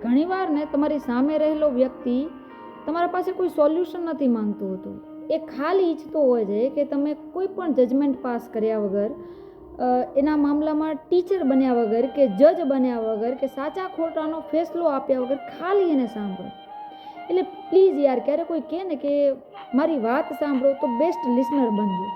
ઘણીવાર ને તમારી સામે રહેલો વ્યક્તિ તમારા પાસે કોઈ સોલ્યુશન નથી માંગતો હોતો, એ ખાલી ઈચ્છતો હોય છે કે તમે કોઈ પણ જજમેન્ટ પાસ કર્યા વગર, એના મામલામાં ટીચર બન્યા વગર કે જજ બન્યા વગર કે સાચા ખોટાનો ફેસલો આપ્યા વગર ખાલી એને સાંભળો. એટલે પ્લીઝ યાર, ક્યારે કોઈ કહે ને કે મારી વાત સાંભળો તો બેસ્ટ લિસનર બનજો.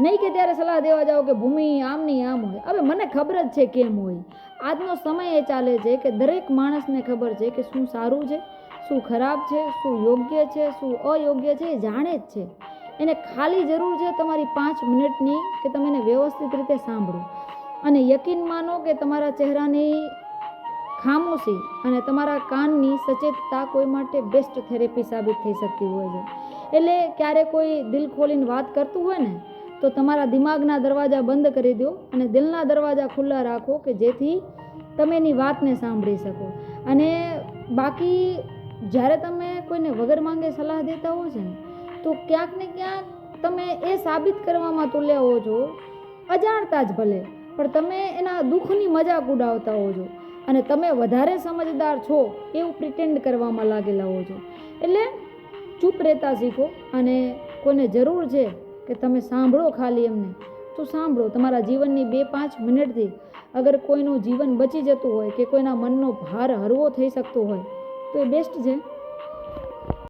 નહીં કે ત્યારે સલાહ દેવા જાઓ કે ભૂમિ આમની આમ હોય. હવે મને ખબર જ છે કેમ હોય. આજનો સમય એ ચાલે છે કે દરેક માણસને ખબર છે કે શું સારું છે, શું ખરાબ છે, શું યોગ્ય છે, શું અયોગ્ય છે, એ જાણે જ છે. એને ખાલી જરૂર છે તમારી 5 મિનિટની કે તમે એને વ્યવસ્થિત રીતે સાંભળો. અને યકીન માનો કે તમારા ચહેરાની ખામોશી અને તમારા કાનની સચેતતા કોઈ માટે બેસ્ટ થેરેપી સાબિત થઈ શકતી હોય છે. એટલે ક્યારે કોઈ દિલ ખોલીને વાત કરતું હોય ને તો તમારા દિમાગના દરવાજા બંધ કરી દો અને દિલના દરવાજા ખુલ્લા રાખો કે જેથી તમે એની વાતને સાંભળી શકો. અને બાકી જ્યારે તમે કોઈને વગર માંગે સલાહ દેતા હો છો ને તો ક્યાંક ને ક્યાંક તમે એ સાબિત કરવામાં તુલ્યા હો છો, અજાણતા જ ભલે, પણ તમે એના દુઃખની મજાક ઉડાવતા હો છો અને તમે વધારે સમજદાર છો એવું પ્રિટેન્ડ કરવામાં લાગેલા હો છો. એટલે ચૂપ રહેતા શીખો અને કોઈને જરૂર છે કે તમે સાંભળો ખાલી એમને, તો સાંભળો. તમારા જીવનની 2-5 મિનિટથી અગર કોઈનું જીવન બચી જતું હોય કે કોઈના મનનો ભાર હળવો થઈ શકતો હોય તો એ બેસ્ટ છે.